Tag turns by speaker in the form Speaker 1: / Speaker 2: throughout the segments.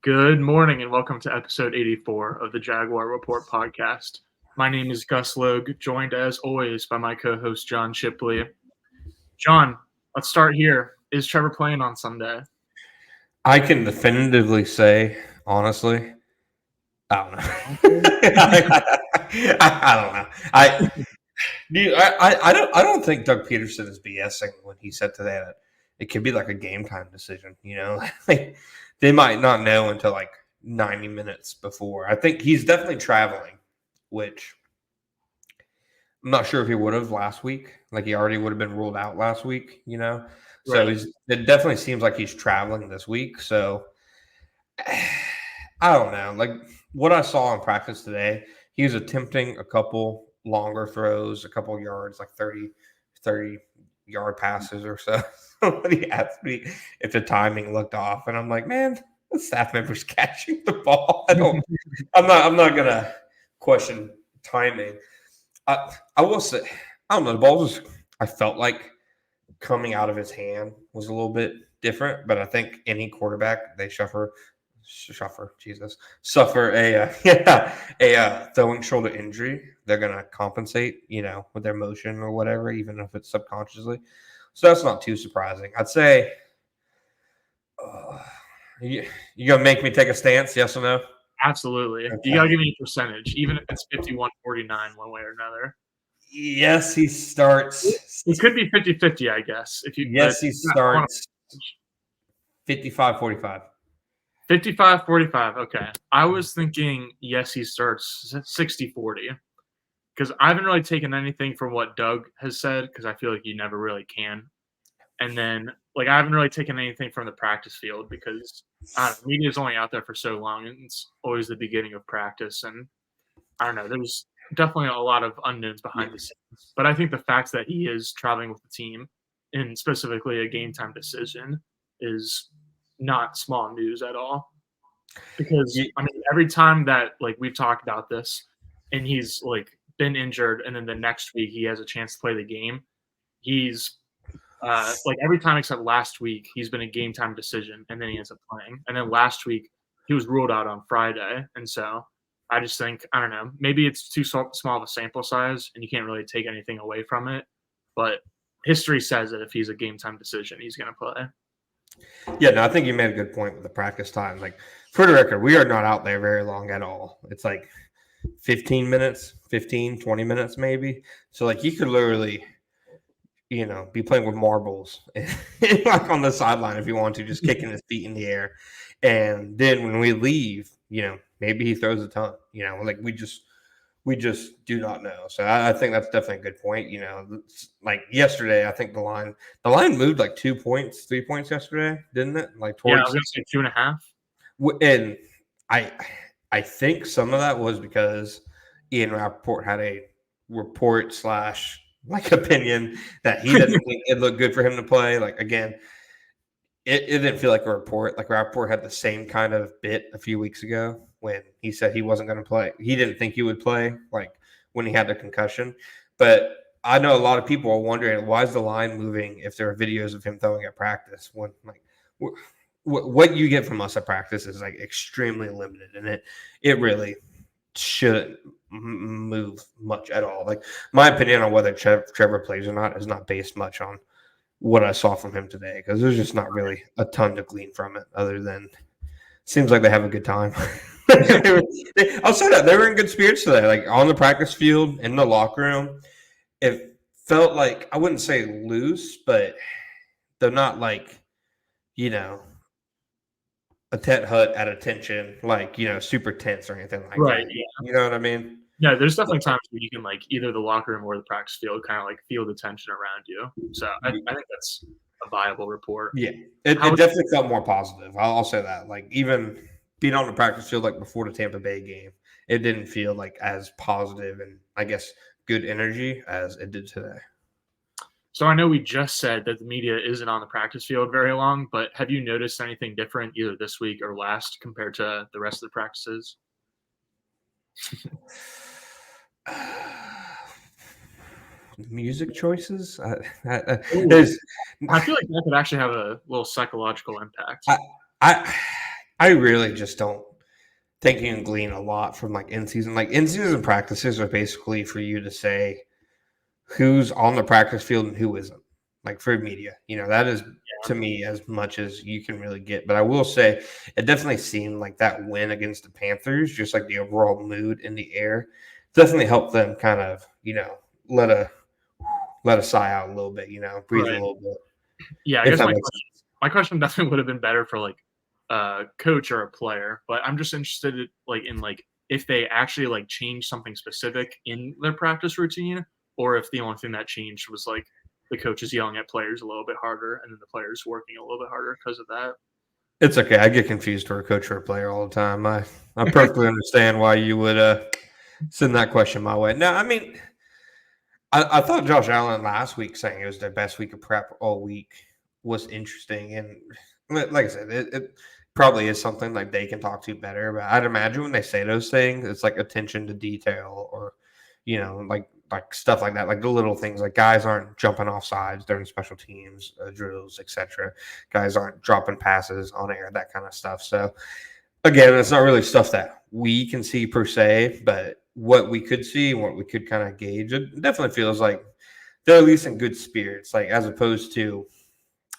Speaker 1: Good morning and welcome to episode 84 of the Jaguar Report podcast. My name is Gus Logue, joined as always by my co-host John Shipley. John, let's start here. Is Trevor playing on Sunday?
Speaker 2: I can definitively say, honestly, I don't know. I don't know. I don't think Doug Peterson is BSing when he said today that it could be like a game time decision. Like, they might not know until like 90 minutes before. I think he's definitely traveling, which I'm not sure if he would have last week. Like he already would have been ruled out last week. So
Speaker 1: Right.
Speaker 2: it definitely seems like he's traveling this week. So I don't know. Like what I saw in practice today, he was attempting a couple longer throws, a couple yards, like 30-yard passes or so. Somebody asked me if the timing looked off, and I'm like, man, the staff member's catching the ball. I'm not gonna question timing. I will say, I don't know. The ball just, I felt like coming out of his hand was a little bit different, but I think any quarterback they suffer a throwing shoulder injury, they're gonna compensate, with their motion or whatever, even if it's subconsciously. So that's not too surprising. I'd say, you gonna make me take a stance? Yes or no?
Speaker 1: Absolutely.
Speaker 2: Okay.
Speaker 1: You got to give me a percentage, even if it's 51-49 one way or another.
Speaker 2: Yes, he starts.
Speaker 1: It could be 50-50, I guess.
Speaker 2: Yes, he starts 55-45.
Speaker 1: 55-45, okay. I was thinking, yes, he starts 60-40 because I haven't really taken anything from what Doug has said because I feel like you never really can. And then, I haven't really taken anything from the practice field because I don't know, media is only out there for so long, and it's always the beginning of practice. And I don't know, there's definitely a lot of unknowns behind the scenes. But I think the fact that he is traveling with the team, and specifically a game time decision, is not small news at all. Because I mean, every time that we've talked about this, and he's been injured, and then the next week he has a chance to play the game, he's every time except last week, he's been a game time decision, and then he ends up playing. And then last week, he was ruled out on Friday. And so I just think, I don't know, maybe it's too small of a sample size, and you can't really take anything away from it. But history says that if he's a game time decision, he's going to play.
Speaker 2: Yeah, no, I think you made a good point with the practice time. Like, for the record, we are not out there very long at all. It's like 15 minutes, 15, 20 minutes maybe. So, you could literally – be playing with marbles like on the sideline if you want to, just kicking his feet in the air. And then when we leave, maybe he throws a ton. We just do not know. So I think that's definitely a good point. Like yesterday, I think the line moved like 2 points, 3 points yesterday, didn't it?
Speaker 1: I was gonna say 2.5.
Speaker 2: And I think some of that was because Ian Rappaport had a report / opinion that he didn't think it looked good for him to play. Again, it didn't feel like a report. Rappaport had the same kind of bit a few weeks ago when he said he wasn't going to play. He didn't think he would play, when he had the concussion. But I know a lot of people are wondering, why is the line moving if there are videos of him throwing at practice? When what you get from us at practice is extremely limited, and it really shouldn't move much at all. My opinion on whether Trevor plays or not is not based much on what I saw from him today, because there's just not really a ton to glean from it other than seems like they have a good time. I'll say that they were in good spirits today, on the practice field, in the locker room. It felt like, I wouldn't say loose, but they're not a Tet Hut at attention, super tense or anything like
Speaker 1: Right,
Speaker 2: that.
Speaker 1: yeah.
Speaker 2: You know what I mean?
Speaker 1: Yeah, there's definitely times where you can either the locker room or the practice field kind of feel the tension around you. So I think that's a viable report.
Speaker 2: Yeah, it definitely felt more positive. I'll say that. Even being on the practice field before the Tampa Bay game, it didn't feel as positive and I guess good energy as it did today.
Speaker 1: So I know we just said that the media isn't on the practice field very long, but have you noticed anything different either this week or last compared to the rest of the practices?
Speaker 2: Music choices?
Speaker 1: I feel like that could actually have a little psychological impact.
Speaker 2: I really just don't think you can glean a lot from like in season. Like in season practices are basically for you to say who's on the practice field and who isn't. Like for media, that is to me as much as you can really get. But I will say it definitely seemed like that win against the Panthers, just like the overall mood in the air, definitely helped them kind of, let a sigh out a little bit, breathe a
Speaker 1: Right.
Speaker 2: little bit.
Speaker 1: Yeah, I
Speaker 2: If
Speaker 1: guess
Speaker 2: that
Speaker 1: my
Speaker 2: makes
Speaker 1: question, my question definitely would have been better for like a coach or a player, but I'm just interested in if they actually like changed something specific in their practice routine, or if the only thing that changed was like the coaches yelling at players a little bit harder and then the players working a little bit harder because of that.
Speaker 2: It's okay. I get confused for a coach or a player all the time. I perfectly understand why you would send that question my way. No, I mean, I thought Josh Allen last week saying it was their best week of prep all week was interesting. And like I said, it probably is something like they can talk to better. But I'd imagine when they say those things, it's like attention to detail or, like stuff like that, like the little things, like guys aren't jumping off sides during special teams drills, etc. Guys aren't dropping passes on air, that kind of stuff. So again, it's not really stuff that we can see per se, but what we could see and what we could kind of gauge, it definitely feels like they're at least in good spirits. Like as opposed to,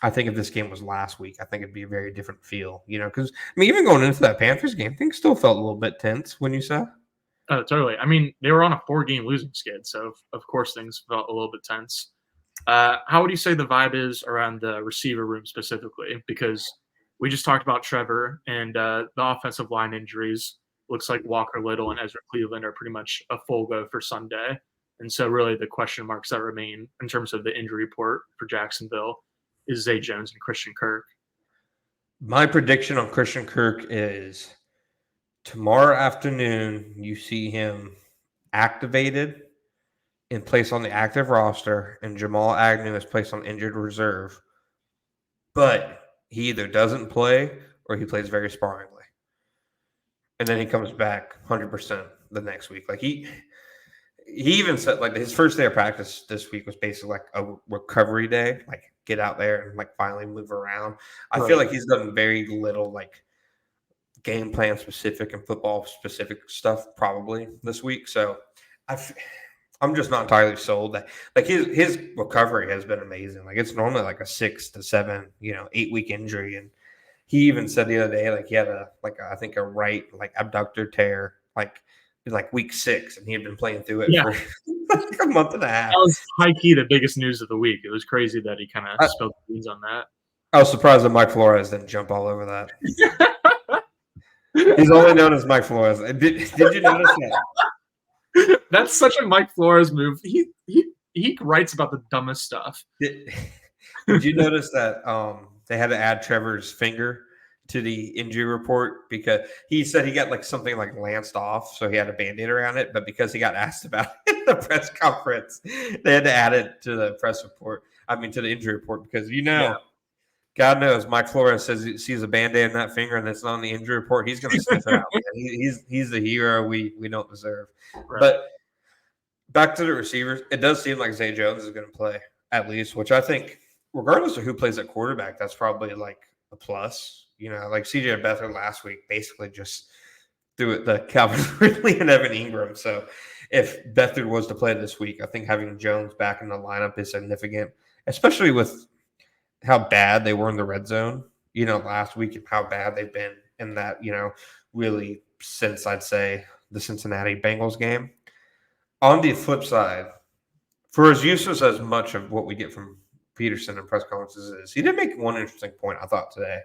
Speaker 2: I think if this game was last week, I think it'd be a very different feel. Because I mean, even going into that Panthers game, things still felt a little bit tense when you saw.
Speaker 1: Oh, totally. I mean, they were on a 4-game losing skid, so of course things felt a little bit tense. How would you say the vibe is around the receiver room specifically? Because we just talked about Trevor and the offensive line injuries. Looks like Walker Little and Ezra Cleveland are pretty much a full go for Sunday. And so, really, the question marks that remain in terms of the injury report for Jacksonville is Zay Jones and Christian Kirk.
Speaker 2: My prediction on Christian Kirk is tomorrow afternoon, you see him activated and placed on the active roster, and Jamal Agnew is placed on injured reserve. But he either doesn't play or he plays very sparingly. And then he comes back 100% the next week. Like he even said like his first day of practice this week was basically like a recovery day, like get out there and like finally move around. I feel like he's done very little like game plan specific and football specific stuff probably this week. So I'm just not entirely sold that like his recovery has been amazing. Like it's normally like a 6 to 7, 8-week injury. And he even said the other day, like he had I think a right like abductor tear, like in like week 6, and he had been playing through it for like a month and a half.
Speaker 1: That was high key the biggest news of the week. It was crazy that he kind of spilled the beans on that.
Speaker 2: I was surprised that Mike Flores didn't jump all over that. He's only known as Mike Flores. Did you notice that?
Speaker 1: That's such a Mike Flores move. He writes about the dumbest stuff.
Speaker 2: Did you notice that they had to add Trevor's finger to the injury report because he said he got like something like lanced off, so he had a Band-Aid around it, but because he got asked about it in the press conference, they had to add it to the press report. I mean, to the injury report because God knows Mike Flores says he sees a Band-Aid in that finger and it's not on the injury report. He's going to sniff it out. He's the hero we don't deserve. Right. But back to the receivers, it does seem like Zay Jones is going to play at least, which I think, regardless of who plays at quarterback, that's probably like a plus. Like CJ Beathard last week basically just threw it to Calvin Ridley and Evan Ingram. So if Beathard was to play this week, I think having Jones back in the lineup is significant, especially with how bad they were in the red zone, last week and how bad they've been in that, really since I'd say the Cincinnati Bengals game. On the flip side, for as useless as much of what we get from Peterson in press conferences is, he did make one interesting point, I thought, today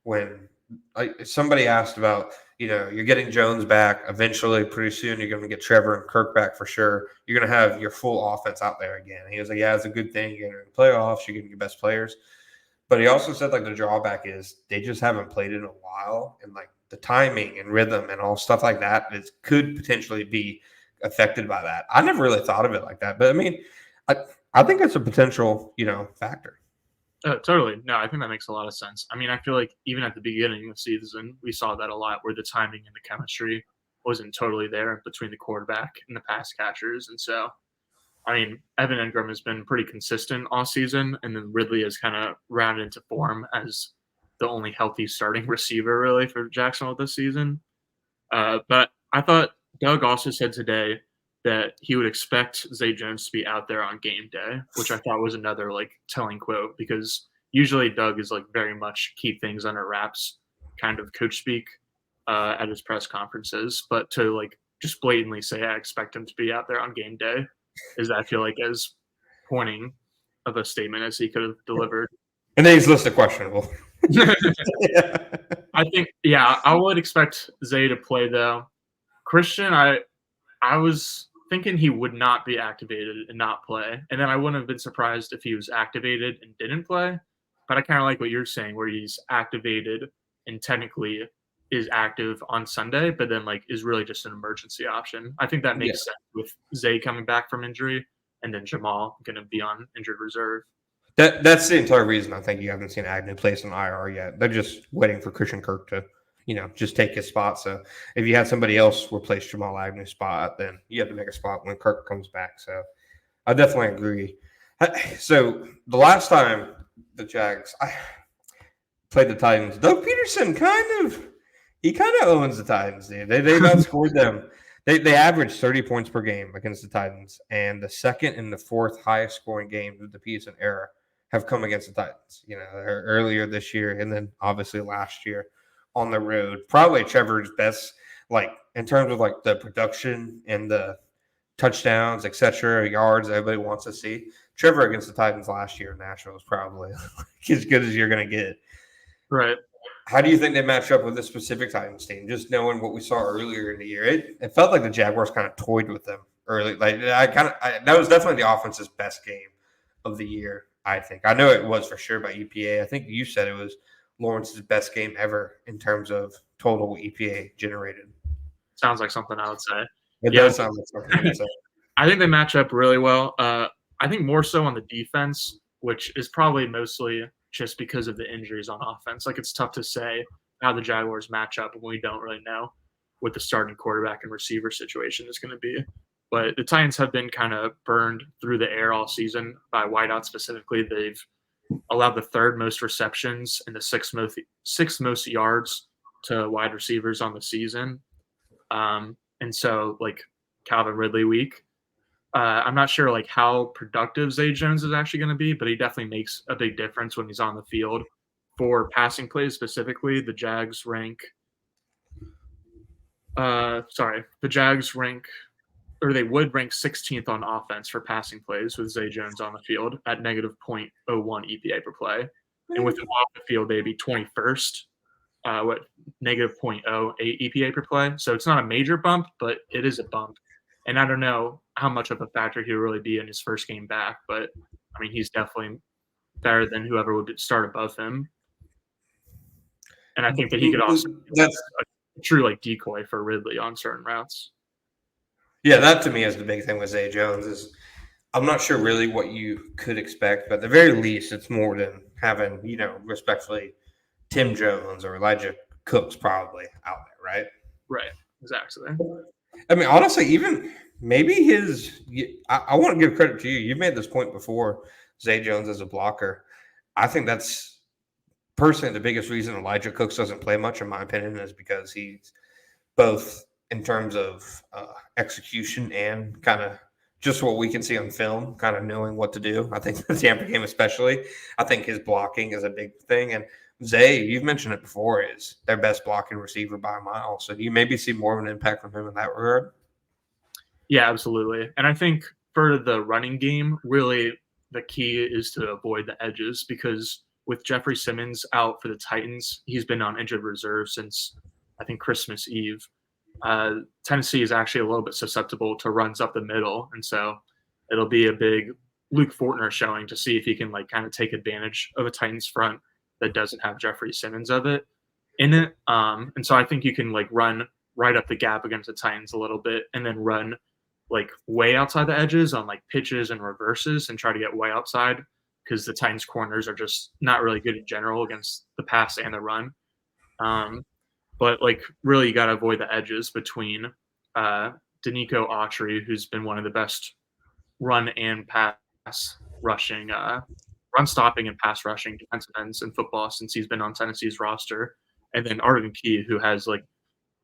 Speaker 2: when somebody asked about, you're getting Jones back eventually pretty soon. You're going to get Trevor and Kirk back for sure. You're going to have your full offense out there again. And he was like, yeah, it's a good thing. You're in the playoffs. You're getting your best players. But he also said like the drawback is they just haven't played in a while. And like the timing and rhythm and all stuff like that could potentially be affected by that. I never really thought of it like that. But I mean, I think it's a potential, factor.
Speaker 1: Totally. No, I think that makes a lot of sense. I mean, I feel like even at the beginning of the season, we saw that a lot where the timing and the chemistry wasn't totally there between the quarterback and the pass catchers. And so, I mean, Evan Ingram has been pretty consistent all season, and then Ridley has kind of rounded into form as the only healthy starting receiver really for Jacksonville this season. But I thought Doug also said today that he would expect Zay Jones to be out there on game day, which I thought was another like telling quote because usually Doug is like very much keep things under wraps kind of coach speak at his press conferences, but to like just blatantly say I expect him to be out there on game day is I feel like as pointing of a statement as he could have delivered.
Speaker 2: And then he's listed questionable.
Speaker 1: I think, yeah, I would expect Zay to play though. Christian, I was thinking he would not be activated and not play, and then I wouldn't have been surprised if he was activated and didn't play. But I kind of like what you're saying, where he's activated and technically is active on Sunday, but then like is really just an emergency option. I think that makes sense with Zay coming back from injury and then Jamal going to be on injured reserve.
Speaker 2: That's the entire reason I think you haven't seen Agnew place on IR yet. They're just waiting for Christian Kirk to, just take his spot. So if you had somebody else replace Jamal Agnew's spot, then you have to make a spot when Kirk comes back. So I definitely agree. So the last time the Jags played the Titans, Doug Peterson kind of owns the Titans, dude. They've outscored them. They averaged 30 points per game against the Titans, and the second and the fourth highest scoring games of the Peterson era have come against the Titans. Earlier this year, and then obviously last year on the road. Probably Trevor's best, like in terms of like the production and the touchdowns, etc., yards everybody wants to see. Trevor against the Titans last year in Nashville was probably as good as you're going to get.
Speaker 1: Right.
Speaker 2: How do you think they match up with this specific Titans team? Just knowing what we saw earlier in the year, it felt like the Jaguars kind of toyed with them early. Like that was definitely the offense's best game of the year. I think I know it was for sure by EPA. I think you said it was Lawrence's best game ever in terms of total EPA generated.
Speaker 1: Sounds like something I would say.
Speaker 2: It does sound like something I would say.
Speaker 1: I think they match up really well. I think more so on the defense, which is probably mostly just because of the injuries on offense. Like it's tough to say how the Jaguars match up when we don't really know what the starting quarterback and receiver situation is going to be. But the Titans have been kind of burned through the air all season by wideouts specifically. They've allowed the third most receptions and the sixth most yards to wide receivers on the season. And so like Calvin Ridley week, I'm not sure like how productive Zay Jones is actually going to be, but he definitely makes a big difference when he's on the field. For passing plays specifically, the Jags rank they would rank 16th on offense for passing plays with Zay Jones on the field at negative 0.01 EPA per play. And with him off the field, they'd be 21st, negative 0.08 EPA per play. So it's not a major bump, but it is a bump. And I don't know how much of a factor he'll really be in his first game back, but I mean, he's definitely better than whoever would start above him. And I think that he could also be a true like decoy for Ridley on certain routes.
Speaker 2: Yeah, that to me is the big thing with Zay Jones is I'm not sure really what you could expect, but at the very least, it's more than having, respectfully, Tim Jones or Elijah Cooks probably out there, right?
Speaker 1: Right, exactly.
Speaker 2: I mean, honestly, even maybe I want to give credit to you. You've made this point before, Zay Jones as a blocker. I think that's personally the biggest reason Elijah Cooks doesn't play much, in my opinion, is because he's both in terms of execution and kind of just what we can see on film, kind of knowing what to do. I think the Tampa game especially, I think his blocking is a big thing. And Zay, you've mentioned it before, is their best blocking receiver by a mile. So do you maybe see more of an impact from him in that regard?
Speaker 1: Yeah, absolutely. And I think for the running game, really the key is to avoid the edges because with Jeffrey Simmons out for the Titans, he's been on injured reserve since I think Christmas Eve. Tennessee is actually a little bit susceptible to runs up the middle. And so it'll be a big Luke Fortner showing to see if he can like kind of take advantage of a Titans front that doesn't have Jeffrey Simmons in it. And so I think you can like run right up the gap against the Titans a little bit and then run like way outside the edges on like pitches and reverses and try to get way outside because the Titans corners are just not really good in general against the pass and the run. But like really you got to avoid the edges between Danico Autry, who's been one of the best run and pass rushing run stopping and pass rushing defensive ends in football since he's been on Tennessee's roster. And then Arden Key, who has like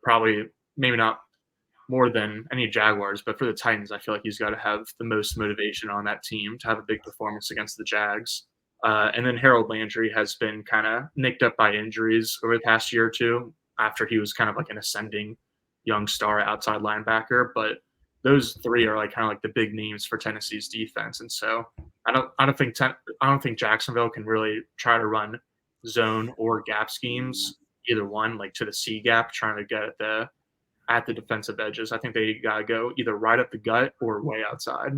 Speaker 1: probably maybe not more than any Jaguars, but for the Titans, I feel like he's got to have the most motivation on that team to have a big performance against the Jags. And then Harold Landry has been kind of nicked up by injuries over the past year or two after he was kind of like an ascending young star outside linebacker. But those three are like kind of like the big names for Tennessee's defense. And so I don't think Jacksonville can really try to run zone or gap schemes, either one, like to the C gap, trying to get at the defensive edges. I think they gotta go either right up the gut or way outside.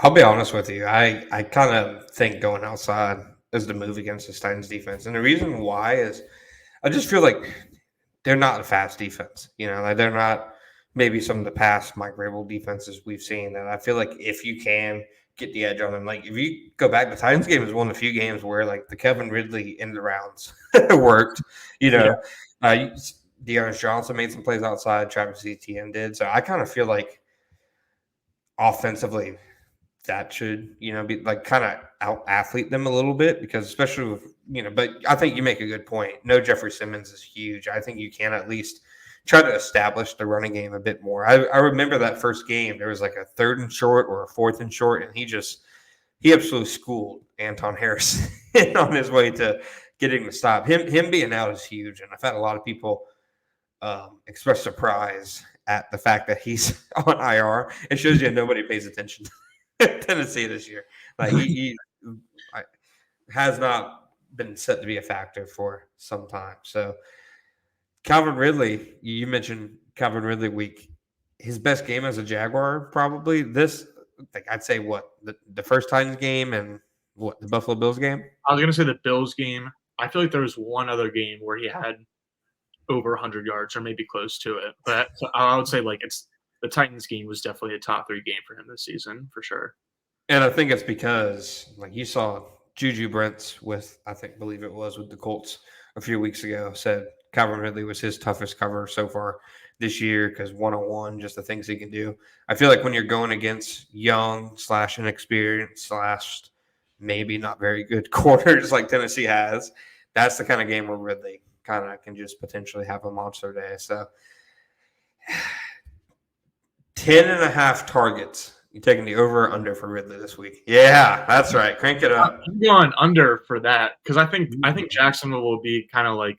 Speaker 2: I'll be honest with you. I kind of think going outside is the move against the Titans defense. And the reason why is I just feel like they're not a fast defense. Like they're not maybe some of the past Mike Vrabel defenses we've seen. And I feel like if you can get the edge on them, like if you go back, the Titans game is one of the few games where like the Kevin Ridley end rounds worked. Dearness Johnson made some plays outside. Travis Etienne did. So I kind of feel like offensively that should, be like kind of out athlete them a little bit because especially with, but I think you make a good point. No Jeffrey Simmons is huge. I think you can at least try to establish the running game a bit more. I remember that first game, there was like a 3rd and short or a 4th and short, and he absolutely schooled Anton Harrison on his way to getting the stop. Him being out is huge. And I've had a lot of people express surprise at the fact that he's on IR. It shows you nobody pays attention to Tennessee this year. Like he has not been set to be a factor for some time. So Calvin Ridley, you mentioned Calvin Ridley week. His best game as a Jaguar, probably this. I'd say what the first Titans game and what the Buffalo Bills game.
Speaker 1: I was gonna say the Bills game. I feel like there was one other game where he had over 100 yards or maybe close to it. But I would say like it's the Titans game was definitely a top 3 game for him this season for sure.
Speaker 2: And I think it's because like you saw Juju Brents with believe it was with the Colts a few weeks ago said Calvin Ridley was his toughest cover so far this year because 101, just the things he can do. I feel like when you're going against young / inexperienced / maybe not very good corners like Tennessee has, that's the kind of game where Ridley kind of can just potentially have a monster day. So 10.5 targets. You taking the over or under for Ridley this week? Yeah, that's right. Crank it up.
Speaker 1: I'm going under for that because I think Jacksonville will be kind of like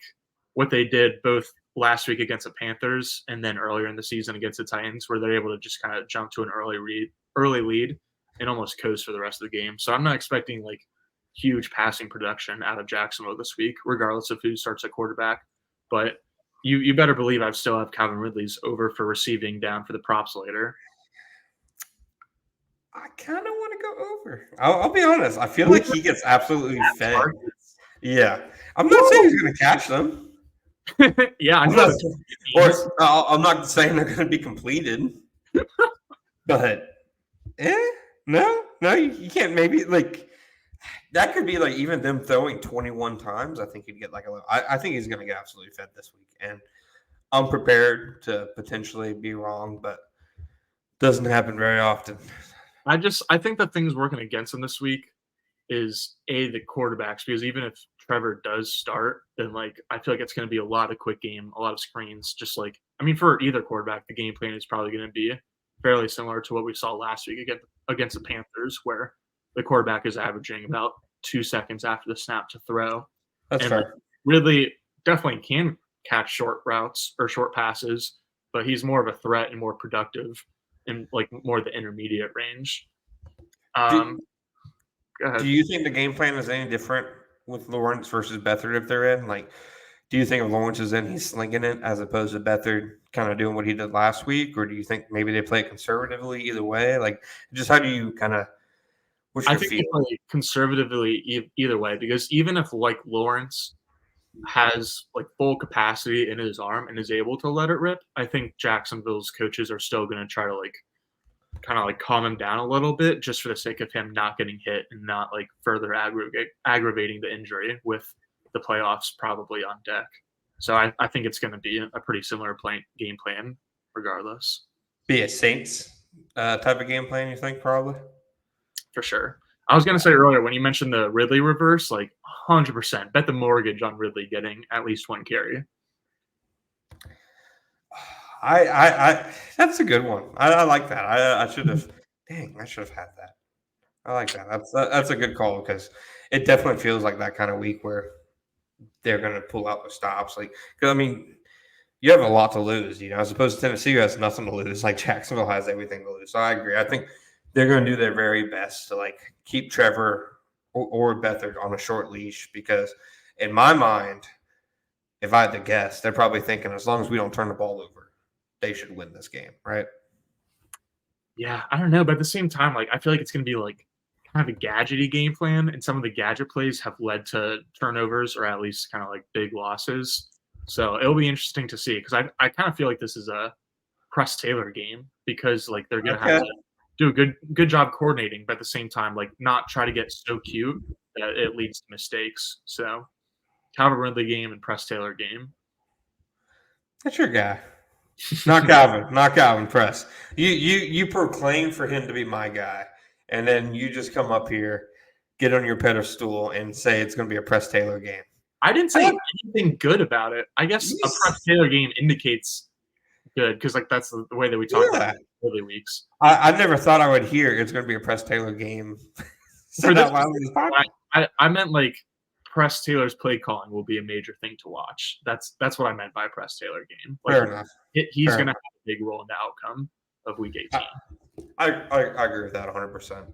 Speaker 1: what they did both last week against the Panthers and then earlier in the season against the Titans, where they're able to just kind of jump to an early lead and almost coast for the rest of the game. So I'm not expecting like huge passing production out of Jacksonville this week, regardless of who starts at quarterback. But you better believe I still have Calvin Ridley's over for receiving down for the props later.
Speaker 2: I kind of want to go over. I'll be honest. I feel like he gets absolutely fed. Yeah. I'm not saying he's going to catch them.
Speaker 1: Yeah, I know.
Speaker 2: I'm not saying they're going to be completed. But, no, you can't. Maybe like that could be like even them throwing 21 times. I think he'd get like I think he's going to get absolutely fed this week. And I'm prepared to potentially be wrong, but doesn't happen very often.
Speaker 1: I think the things working against him this week is the quarterbacks, because even if Trevor does start, then like I feel like it's going to be a lot of quick game, a lot of screens. Just like for either quarterback, the game plan is probably going to be fairly similar to what we saw last week against the Panthers, where the quarterback is averaging about 2 seconds after the snap to throw.
Speaker 2: That's fair.
Speaker 1: Ridley definitely can catch short routes or short passes, but he's more of a threat and more productive in like more the intermediate range.
Speaker 2: Do you think the game plan is any different with Lawrence versus Beathard if they're in? Like, do you think if Lawrence is in, he's slinging it as opposed to Beathard kind of doing what he did last week? Or do you think maybe they play it conservatively either way? Like, just how do you kind of – I think
Speaker 1: they play conservatively either way, because even if like Lawrence has like full capacity in his arm and is able to let it rip, I think Jacksonville's coaches are still going to try to like kind of like calm him down a little bit just for the sake of him not getting hit and not like further aggravating the injury with the playoffs probably on deck. So I think it's going to be a pretty similar game plan regardless.
Speaker 2: Be a Saints type of game plan, you think, probably?
Speaker 1: For sure. I was gonna say earlier when you mentioned the Ridley reverse, like 100% bet the mortgage on Ridley getting at least one carry.
Speaker 2: I that's a good one. I like that. I should have. Dang, I should have had that. I like that. That's a good call because it definitely feels like that kind of week where they're going to pull out the stops. Like, because I mean, you have a lot to lose, as opposed to Tennessee who has nothing to lose. Like Jacksonville has everything to lose. So I agree. I think they're going to do their very best to like keep Trevor or Beathard on a short leash because, in my mind, if I had to guess, they're probably thinking as long as we don't turn the ball over, they should win this game, right?
Speaker 1: Yeah, I don't know, but at the same time, like I feel like it's gonna be like kind of a gadgety game plan, and some of the gadget plays have led to turnovers or at least kind of like big losses. So it'll be interesting to see because I kind of feel like this is a Press Taylor game because like they're gonna have
Speaker 2: Okay.
Speaker 1: to do a good job coordinating, but at the same time, like not try to get so cute that it leads to mistakes. So Calvin Ridley game and Press Taylor game.
Speaker 2: That's your guy. Not Calvin. Not Calvin Press. You proclaim for him to be my guy, and then you just come up here, get on your pedestal, and say it's going to be a Press Taylor game.
Speaker 1: I didn't say anything good about it. I guess a Press Taylor game indicates good because like that's the way that we talk about early weeks.
Speaker 2: I never thought I would hear it's going to be a Press Taylor game.
Speaker 1: For this, I meant like Press Taylor's play calling will be a major thing to watch. That's what I meant by a Press Taylor game. Like,
Speaker 2: fair enough.
Speaker 1: He's going to have a big role in the outcome of Week 18.
Speaker 2: I agree with that 100%.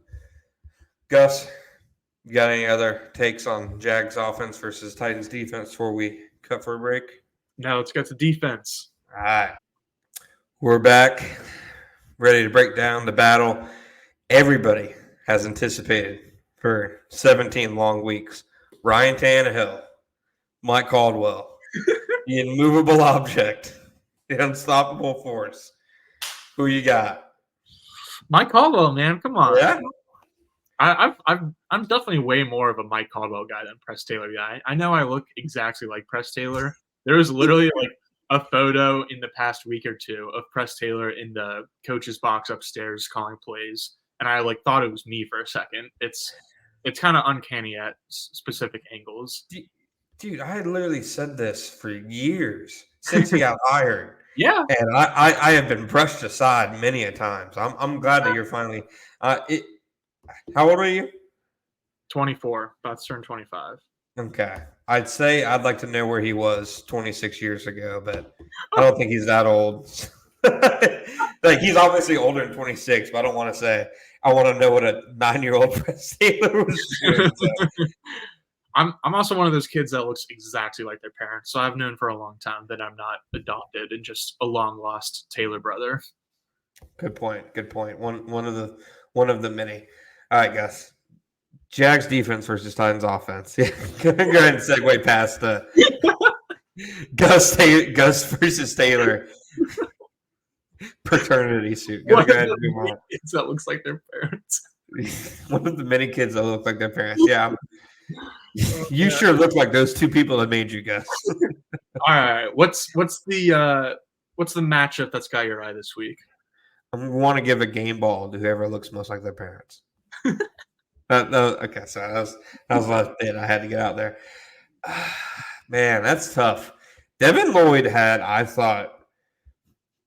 Speaker 2: Gus, you got any other takes on Jags offense versus Titans defense before we cut for a break?
Speaker 1: No, let's get to defense.
Speaker 2: All right. We're back, ready to break down the battle everybody has anticipated for 17 long weeks. Ryan Tannehill, Mike Caldwell, the immovable object, the unstoppable force. Who you got?
Speaker 1: Mike Caldwell, man, come on.
Speaker 2: Yeah.
Speaker 1: I'm definitely way more of a Mike Caldwell guy than Press Taylor guy. I know I look exactly like Press Taylor. There was literally like a photo in the past week or two of Press Taylor in the coach's box upstairs calling plays, and I like thought it was me for a second. It's kind of uncanny at specific angles.
Speaker 2: Dude, I had literally said this for years since he got hired.
Speaker 1: Yeah,
Speaker 2: and I have been brushed aside many a times. I'm glad that you're finally. How old are you?
Speaker 1: 24, about to turn 25.
Speaker 2: Okay, I'd say I'd like to know where he was 26 years ago, but I don't think he's that old. Like he's obviously older than 26, but I don't want to say. I want to know what a 9-year-old Press Taylor was doing. So.
Speaker 1: I'm also one of those kids that looks exactly like their parents, so I've known for a long time that I'm not adopted and just a long lost Taylor brother.
Speaker 2: Good point. Good point. One of the many. All right, Gus. Jags defense versus Titans offense. Yeah, go ahead and segue past the Gus versus Taylor paternity suit. Go ahead and move on.
Speaker 1: Kids that looks like their parents.
Speaker 2: One of the many kids that look like their parents. Yeah. You sure look like those two people that made you, Gus.
Speaker 1: All right. What's the matchup that's got your eye this week?
Speaker 2: I want to give a game ball to whoever looks most like their parents. Okay, so that was last bit I had to get out there. Man, that's tough. Devin Lloyd had, I thought,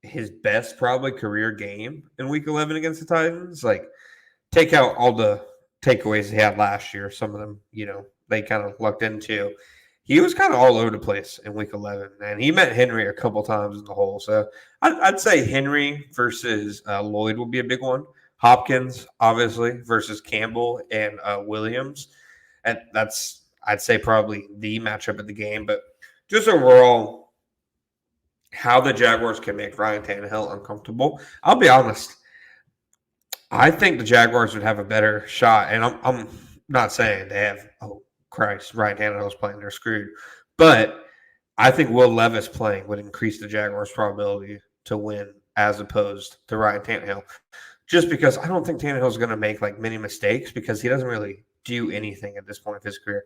Speaker 2: his best probably career game in Week 11 against the Titans. Like, take out all the takeaways he had last year. Some of them, they kind of lucked into. He was kind of all over the place in Week 11, and he met Henry a couple times in the hole. So I'd say Henry versus Lloyd will be a big one. Hopkins, obviously, versus Campbell and Williams. And that's, I'd say, probably the matchup of the game. But just overall, how the Jaguars can make Ryan Tannehill uncomfortable. I'll be honest. I think the Jaguars would have a better shot. And I'm not saying they have, oh, Christ, Ryan Tannehill's playing, they're screwed. But I think Will Levis playing would increase the Jaguars' probability to win as opposed to Ryan Tannehill. Just because I don't think Tannehill's going to make like many mistakes because he doesn't really do anything at this point of his career.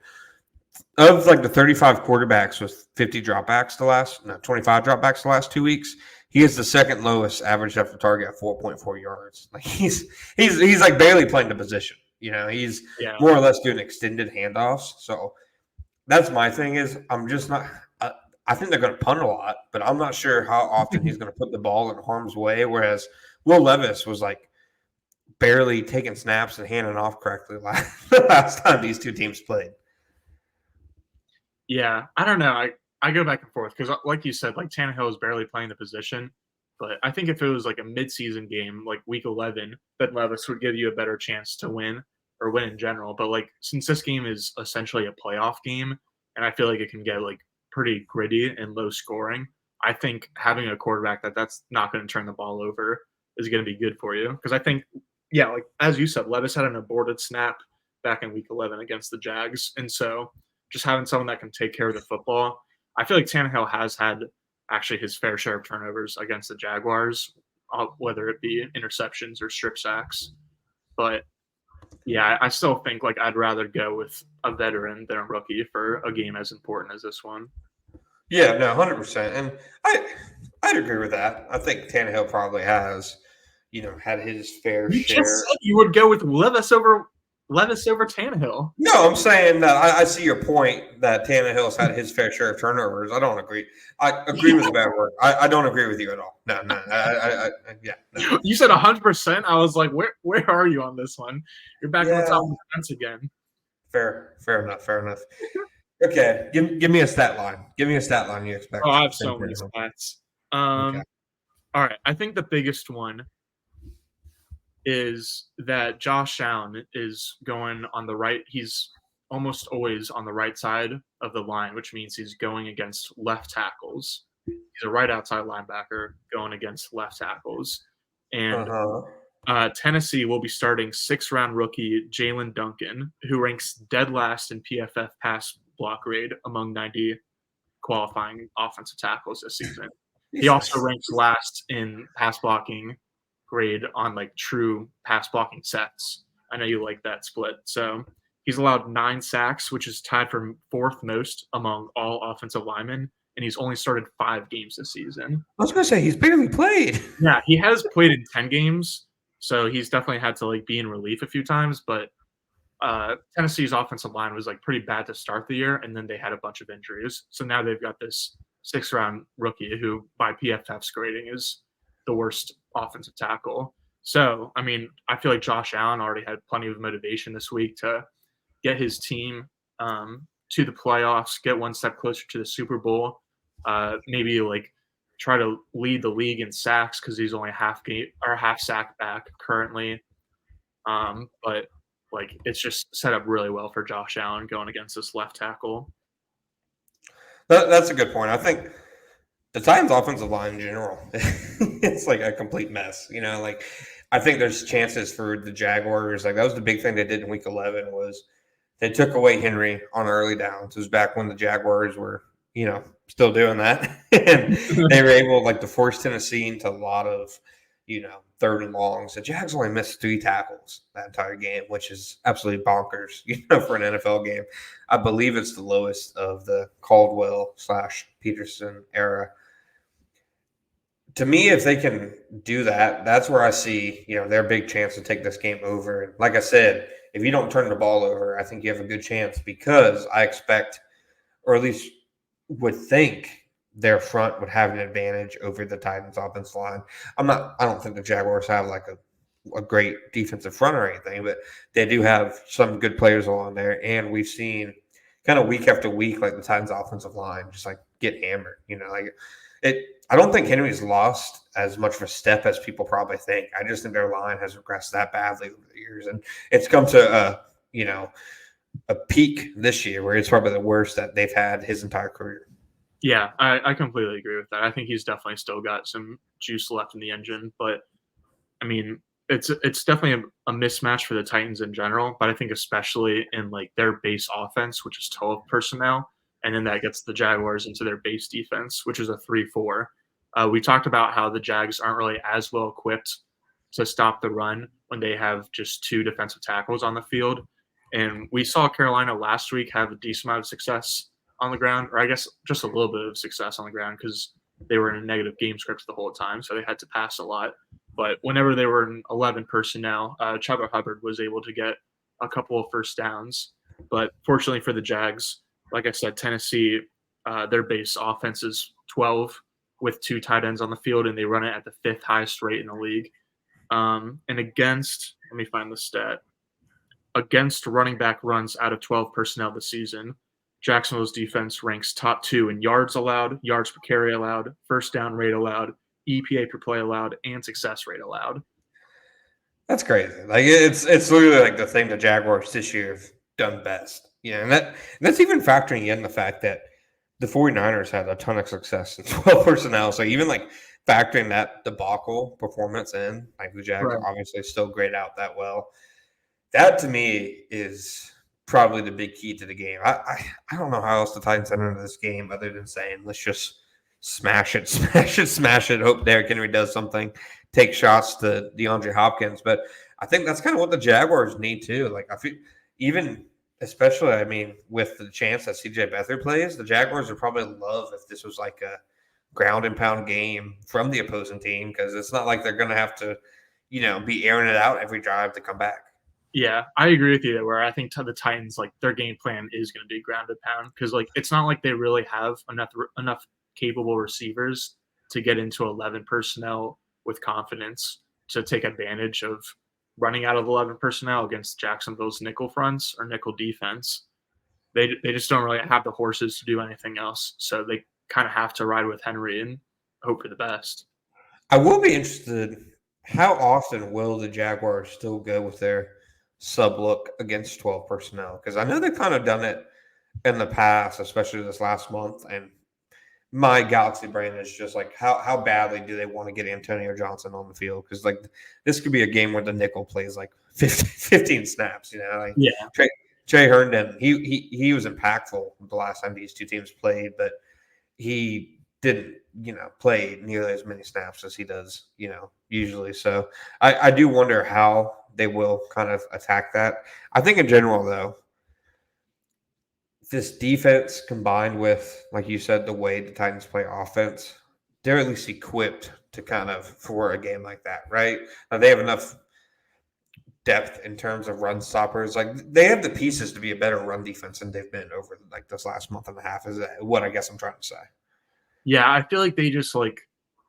Speaker 2: Of like the 35 quarterbacks with 25 dropbacks the last 2 weeks, he is the second lowest average after target at 4.4 yards. Like he's like barely playing the position. He's
Speaker 1: Yeah.
Speaker 2: more or less doing extended handoffs. So that's my thing is I'm just not I think they're going to punt a lot, but I'm not sure how often he's going to put the ball in harm's way, whereas Will Levis was like barely taking snaps and handing off correctly last time these two teams played.
Speaker 1: Yeah, I don't know. I go back and forth because, like you said, like Tannehill is barely playing the position. But I think if it was like a midseason game, like Week 11, then Levis would give you a better chance to win or win in general. But like since this game is essentially a playoff game, and I feel like it can get like pretty gritty and low scoring, I think having a quarterback that's not going to turn the ball over is going to be good for you. Because I think, yeah, like as you said, Levis had an aborted snap back in Week 11 against the Jags, and so just having someone that can take care of the football. I feel like Tannehill has had actually his fair share of turnovers against the Jaguars, whether it be interceptions or strip sacks. But yeah, I still think like I'd rather go with a veteran than a rookie for a game as important as this one.
Speaker 2: Yeah, no, 100%. And I'd agree with that. I think Tannehill probably has, had his fair
Speaker 1: You just
Speaker 2: share.
Speaker 1: said you would go with Levis over Tannehill.
Speaker 2: No, I'm saying that I see your point that Tannehill's had his fair share of turnovers. I don't agree. I agree with the bad word. I don't agree with you at all. No. Yeah. No.
Speaker 1: You said 100%. I was like, where are you on this one? You're back on the top of the fence again.
Speaker 2: Fair enough. Okay, give me a stat line. Give me a stat line you expect.
Speaker 1: Oh, I have so many stats.
Speaker 2: Okay.
Speaker 1: All right. I think the biggest one is that Josh Allen is going on the right. He's almost always on the right side of the line, which means he's going against left tackles. He's a right outside linebacker going against left tackles. And Tennessee will be starting 6th-round rookie Jalen Duncan, who ranks dead last in PFF pass block grade among 90 qualifying offensive tackles this season. He also ranks last in pass blocking grade on like true pass blocking sets. I know you like that split. So he's allowed 9 sacks, which is tied for 4th most among all offensive linemen, and he's only started 5 games this season.
Speaker 2: I was going to say he's barely played.
Speaker 1: Yeah, he has played in 10 games, so he's definitely had to like be in relief a few times. But Tennessee's offensive line was like pretty bad to start the year, and then they had a bunch of injuries. So now they've got this 6th-round rookie who, by PFF's grading, is the worst offensive tackle. So, I mean, I feel like Josh Allen already had plenty of motivation this week to get his team to the playoffs, get one step closer to the Super Bowl, maybe like try to lead the league in sacks because he's only half sack back currently. But like it's just set up really well for Josh Allen going against this left tackle.
Speaker 2: That's a good point. I think the Titans' offensive line in general, it's like a complete mess. Like I think there's chances for the Jaguars. Like that was the big thing they did in Week 11 was they took away Henry on early downs. It was back when the Jaguars were, still doing that, and they were able like to force Tennessee into a lot of, 3rd and longs. The Jags only missed 3 tackles that entire game, which is absolutely bonkers, for an NFL game. I believe it's the lowest of the Caldwell/Peterson era. To me, if they can do that, that's where I see, their big chance to take this game over. And like I said, if you don't turn the ball over, I think you have a good chance because I expect, or at least would think, their front would have an advantage over the Titans' offensive line. I don't think the Jaguars have like a great defensive front or anything, but they do have some good players along there. And we've seen kind of week after week, like the Titans' offensive line just like get hammered, I don't think Henry's lost as much of a step as people probably think. I just think their line has regressed that badly over the years. And it's come to a peak this year where it's probably the worst that they've had his entire career.
Speaker 1: Yeah, I completely agree with that. I think he's definitely still got some juice left in the engine, but I mean, it's definitely a mismatch for the Titans in general, but I think especially in like their base offense, which is 12 personnel, and then that gets the Jaguars into their base defense, which is a 3-4. We talked about how the Jags aren't really as well equipped to stop the run when they have just 2 defensive tackles on the field. And we saw Carolina last week have a decent amount of success on the ground, or I guess just a little bit of success on the ground because they were in a negative game script the whole time, so they had to pass a lot. But whenever they were in 11 personnel, Chuba Hubbard was able to get a couple of first downs. But fortunately for the Jags, like I said, Tennessee, their base offense is 12 with 2 tight ends on the field, and they run it at the 5th highest rate in the league. And against, let me find the stat, against running back runs out of 12 personnel this season, Jacksonville's defense ranks top 2 in yards allowed, yards per carry allowed, first down rate allowed, EPA per play allowed, and success rate allowed.
Speaker 2: That's crazy. Like it's literally like the thing the Jaguars this year have done best. And that's even factoring in the fact that the 49ers had a ton of success in 12 personnel. So even like factoring that debacle performance in, like the Jags are obviously still grayed out that well. That to me is probably the big key to the game. I don't know how else the Titans enter into this game other than saying, let's just smash it, hope Derrick Henry does something, take shots to DeAndre Hopkins. But I think that's kind of what the Jaguars need too. Like I feel even especially, I mean, with the chance that CJ Beathard plays, the Jaguars would probably love if this was like a ground and pound game from the opposing team, because it's not like they're going to have to, be airing it out every drive to come back.
Speaker 1: Yeah, I agree with you there, where I think the Titans, like, their game plan is going to be ground and pound, because, like, it's not like they really have enough capable receivers to get into 11 personnel with confidence to take advantage of running out of 11 personnel against Jacksonville's nickel fronts or nickel defense. They just don't really have the horses to do anything else, so they kind of have to ride with Henry and hope for the best.
Speaker 2: I will be interested, how often will the Jaguars still go with their sub look against 12 personnel? Because I know they've kind of done it in the past, especially this last month. And my Galaxy brain is just like, how badly do they want to get Antonio Johnson on the field? Because like this could be a game where the nickel plays like 15 snaps. Like Trey Herndon, he was impactful the last time these two teams played, but he didn't play nearly as many snaps as he does usually. So I do wonder how they will kind of attack that. I think in general, though, this defense combined with, like you said, the way the Titans play offense, they're at least equipped to kind of for a game like that, right? Now, they have enough depth in terms of run stoppers. Like they have the pieces to be a better run defense than they've been over like this last month and a half, is what I guess I'm trying to say.
Speaker 1: Yeah, I feel like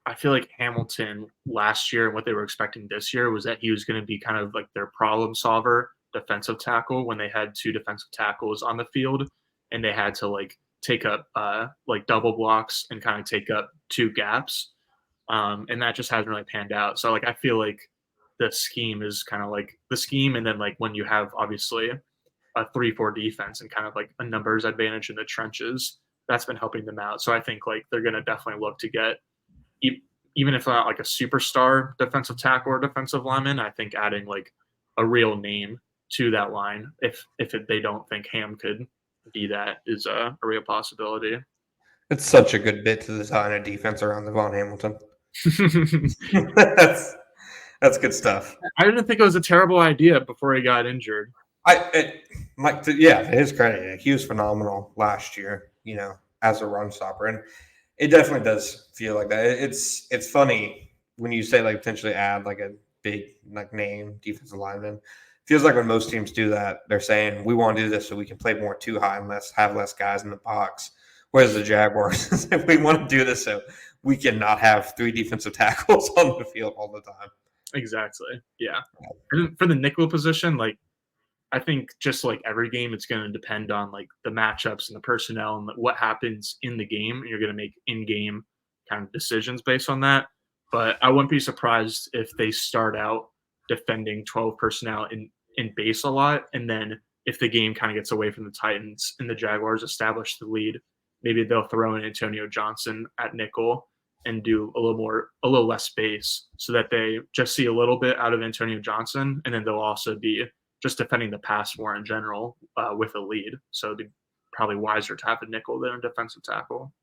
Speaker 1: I feel like Hamilton last year and what they were expecting this year was that he was going to be kind of like their problem solver defensive tackle when they had 2 defensive tackles on the field and they had to like take up like double blocks and kind of take up 2 gaps. And that just hasn't really panned out. So like I feel like the scheme is kind of like the scheme, and then like when you have obviously a 3-4 defense and kind of like a numbers advantage in the trenches, that's been helping them out. So I think like they're going to definitely look to get, even if not like a superstar defensive tackle or defensive lineman, I think adding like a real name to that line, if they don't think Ham could be that, is a real possibility.
Speaker 2: It's such a good bit to design a defense around Devon Hamilton. That's good stuff.
Speaker 1: I didn't think it was a terrible idea before he got injured.
Speaker 2: To his credit, he was phenomenal last year, as a run stopper. And it definitely does feel like that. It's funny when you say like potentially add like a big like name defensive lineman. Feels like when most teams do that, they're saying we want to do this so we can play more too high and have less guys in the box. Whereas the Jaguars, we want to do this so we cannot have 3 defensive tackles on the field all the time.
Speaker 1: Exactly. Yeah. And for the nickel position, like I think just like every game, it's going to depend on like the matchups and the personnel and what happens in the game. And you're going to make in-game kind of decisions based on that. But I wouldn't be surprised if they start out defending 12 personnel in base a lot. And then if the game kind of gets away from the Titans and the Jaguars establish the lead, maybe they'll throw in Antonio Johnson at nickel and do a little less space so that they just see a little bit out of Antonio Johnson. And then they'll also be just defending the pass more in general with a lead. So it'd be probably wiser to have a nickel than a defensive tackle.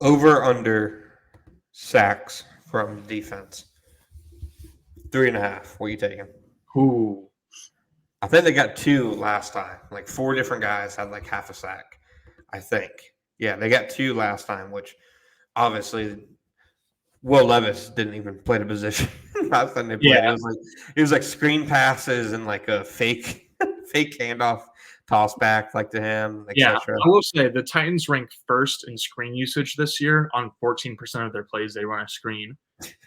Speaker 2: Over under sacks from defense. 3.5. What are you taking?
Speaker 1: Ooh.
Speaker 2: I think they got 2 last time. Like 4 different guys had like half a sack, I think. Yeah, they got 2 last time, which obviously Will Levis didn't even play the position last time they played. Yeah. It was like screen passes and like a fake fake handoff, toss back like to him,
Speaker 1: Yeah,
Speaker 2: etc.
Speaker 1: I will say the Titans rank first in screen usage this year. On 14% of their plays, they run a screen.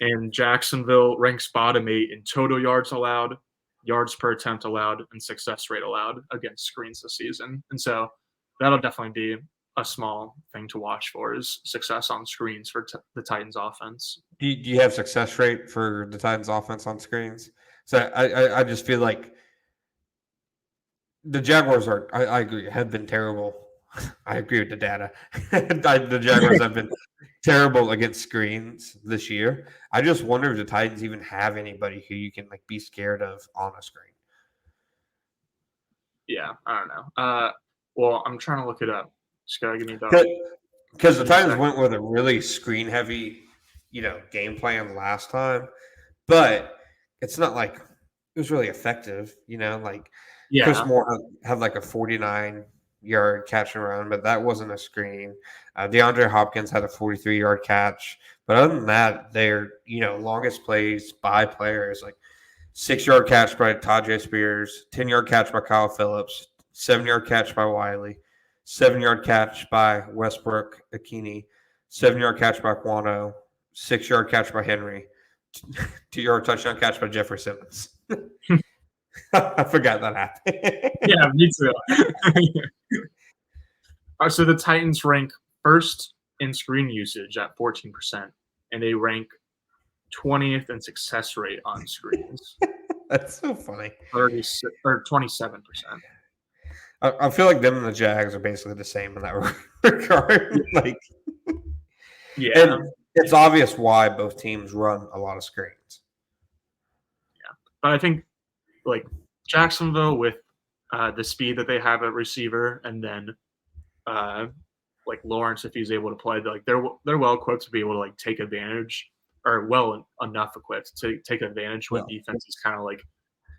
Speaker 1: And Jacksonville ranks bottom 8 in total yards allowed, yards per attempt allowed, and success rate allowed against screens this season. And so that'll definitely be a small thing to watch for is success on screens for the Titans offense.
Speaker 2: Do you have success rate for the Titans offense on screens? So I just feel like the Jaguars I agree, have been terrible. I agree with the data. The Jaguars have been terrible against screens this year. I just wonder if the Titans even have anybody who you can like be scared of on a screen.
Speaker 1: Yeah, I don't know. Well, I'm trying to look it up. Just gotta give me the
Speaker 2: because the Titans went with a really screen heavy, game plan last time, but it's not like it was really effective. Chris Moore had like a 49-yard catch and run, but that wasn't a screen. DeAndre Hopkins had a 43-yard catch, but other than that, their longest plays by players like 6-yard catch by Tajay Spears, 10-yard catch by Kyle Phillips, 7-yard catch by Wiley, 7-yard catch by Westbrook Akini, 7-yard catch by Quano, 6-yard catch by Henry, 2-yard touchdown catch by Jeffrey Simmons. I forgot that happened.
Speaker 1: Yeah, me too. So the Titans rank first in screen usage at 14%, and they rank 20th in success rate on screens.
Speaker 2: That's so funny.
Speaker 1: 27%.
Speaker 2: I feel like them and the Jags are basically the same in that regard. And it's obvious why both teams run a lot of screens.
Speaker 1: Yeah, but I think like Jacksonville with the speed that they have at receiver, and then like Lawrence, if he's able to play, they're well equipped to be able to like take advantage, or well enough equipped to take advantage when defenses kind of like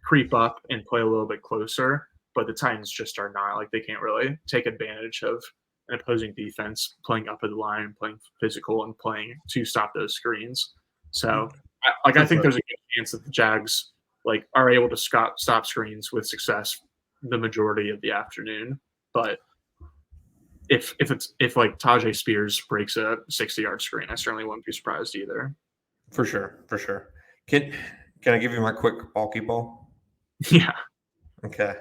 Speaker 1: creep up and play a little bit closer. But the Titans just are not, like, they can't really take advantage of an opposing defense playing up at the line, playing physical, and playing to stop those screens. So I think there's a good chance that the Jags are able to stop screens with success the majority of the afternoon. But if Tajay Spears breaks a 60-yard screen, I certainly wouldn't be surprised either.
Speaker 2: For sure. Can I give you my quick bulky ball?
Speaker 1: Yeah.
Speaker 2: Okay.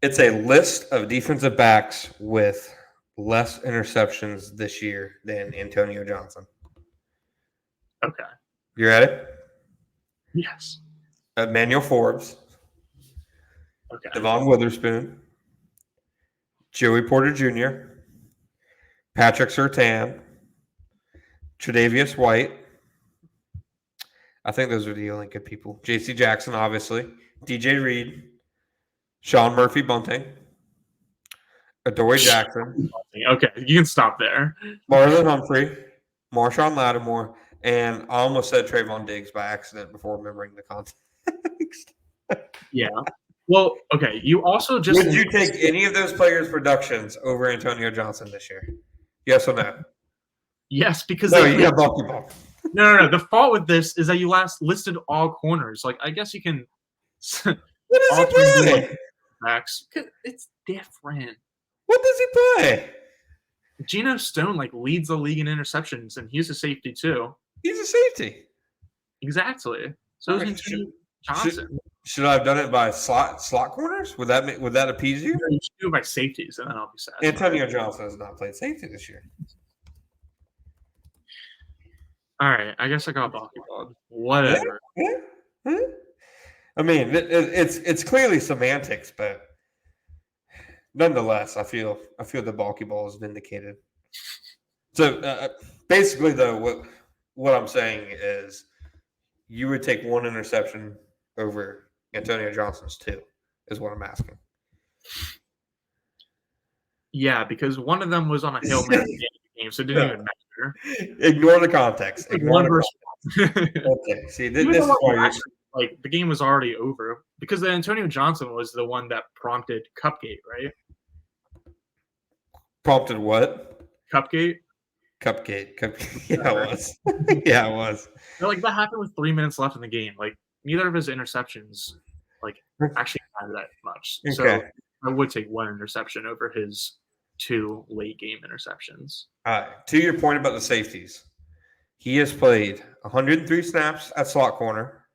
Speaker 2: It's a list of defensive backs with less interceptions this year than Antonio Johnson.
Speaker 1: Okay.
Speaker 2: You ready?
Speaker 1: Yes.
Speaker 2: Emmanuel Forbes.
Speaker 1: Okay.
Speaker 2: Devon Witherspoon. Joey Porter Jr. Patrick Surtain. Tre'Davious White. I think those are the only good people. J.C. Jackson, obviously. DJ Reed. Sean Murphy Bunting. Adoree Jackson.
Speaker 1: Okay, you can stop there.
Speaker 2: Marlon Humphrey. Marshawn Lattimore. And I almost said Trayvon Diggs by accident before remembering the context.
Speaker 1: Yeah. Well, okay. You also just
Speaker 2: would you take any of those players' productions over Antonio Johnson this year? Yes or no?
Speaker 1: Yes, because
Speaker 2: you got bulky ball.
Speaker 1: No. The fault with this is that you last listed all corners. I guess you can.
Speaker 2: What does he play?
Speaker 1: Backs. It's different.
Speaker 2: What does he play?
Speaker 1: Geno Stone leads the league in interceptions, and he's a safety too.
Speaker 2: He's a safety.
Speaker 1: Exactly. So is Antonio Johnson.
Speaker 2: Should I have done it by slot corners? Would that appease you?
Speaker 1: No, you should do it by safeties, and then I'll be sad.
Speaker 2: Antonio Johnson has not played safety this year.
Speaker 1: All right, I guess I got bulky ball. Whatever.
Speaker 2: Yeah. I mean, it's clearly semantics, but nonetheless, I feel the bulky ball is vindicated. So basically, though, what I'm saying is, you would take one interception over Antonio Johnson's 2, is what I'm asking.
Speaker 1: Yeah, because one of them was on a Hail Mary game, so it didn't even matter.
Speaker 2: Ignore the context. Okay, see, this is why
Speaker 1: the game was already over because the Antonio Johnson was the one that prompted Cupgate, right?
Speaker 2: Prompted what?
Speaker 1: Cupgate.
Speaker 2: Yeah, it was. Yeah, it was.
Speaker 1: That happened with 3 minutes left in the game. Neither of his interceptions like actually matter that much.
Speaker 2: Okay.
Speaker 1: So I would take one interception over his 2 late game interceptions.
Speaker 2: To your point about the safeties, he has played 103 snaps at slot corner,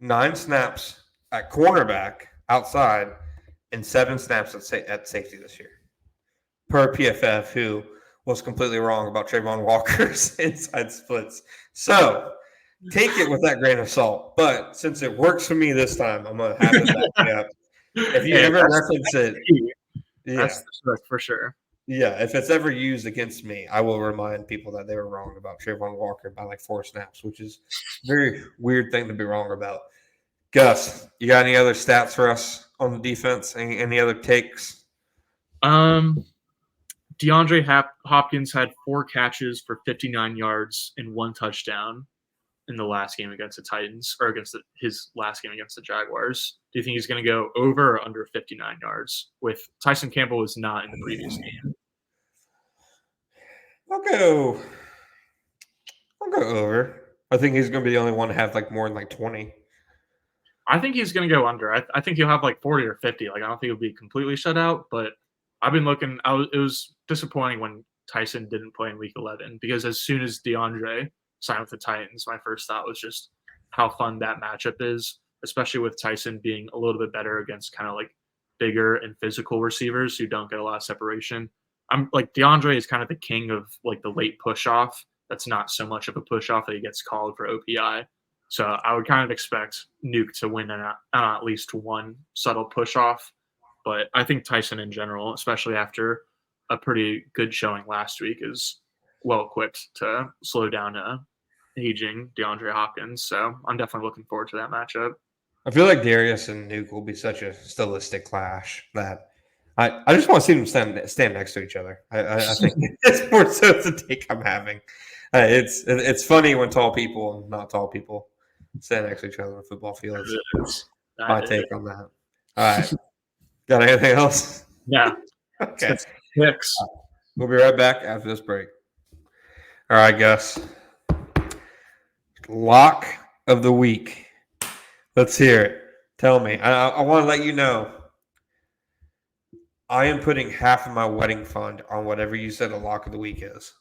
Speaker 2: 9 snaps at cornerback outside, and 7 snaps at safety this year. Per PFF, who was completely wrong about Trayvon Walker's inside splits. So take it with that grain of salt. But since it works for me this time, I'm going to have to back you up. If you ever reference it,
Speaker 1: that's for sure.
Speaker 2: Yeah, if it's ever used against me, I will remind people that they were wrong about Trayvon Walker by like 4 snaps, which is a very weird thing to be wrong about. Gus, you got any other stats for us on the defense? Any other takes?
Speaker 1: DeAndre Hopkins had 4 catches for 59 yards and 1 touchdown in the last game against the Titans, or against his last game against the Jaguars. Do you think he's going to go over or under 59 yards? With Tyson Campbell was not in the previous game.
Speaker 2: I'll go over. I think he's going to be the only one to have like more than like 20.
Speaker 1: I think he's going to go under. I think he'll have like 40 or 50. Like I don't think he'll be completely shut out, but I've been looking. It was disappointing when Tyson didn't play in Week 11 because as soon as DeAndre signed with the Titans, my first thought was just how fun that matchup is, especially with Tyson being a little bit better against kind of like bigger and physical receivers who don't get a lot of separation. I'm like DeAndre is kind of the king of like the late push off. That's not so much of a push off that he gets called for OPI. So I would kind of expect Nuke to win at least one subtle push off. But I think Tyson in general, especially after a pretty good showing last week, is well equipped to slow down aging DeAndre Hopkins. So I'm definitely looking forward to that matchup.
Speaker 2: I feel like Darius and Nuke will be such a stylistic clash that I just want to see them stand next to each other. I think it's more so the take I'm having. It's funny when tall people and not tall people stand next to each other on the football field. My take on that. All right. Got anything else?
Speaker 1: Yeah.
Speaker 2: Okay.
Speaker 1: Picks.
Speaker 2: We'll be right back after this break. All right, Gus. Lock of the week. Let's hear it. Tell me. I want to let you know. I am putting half of my wedding fund on whatever you said the lock of the week is.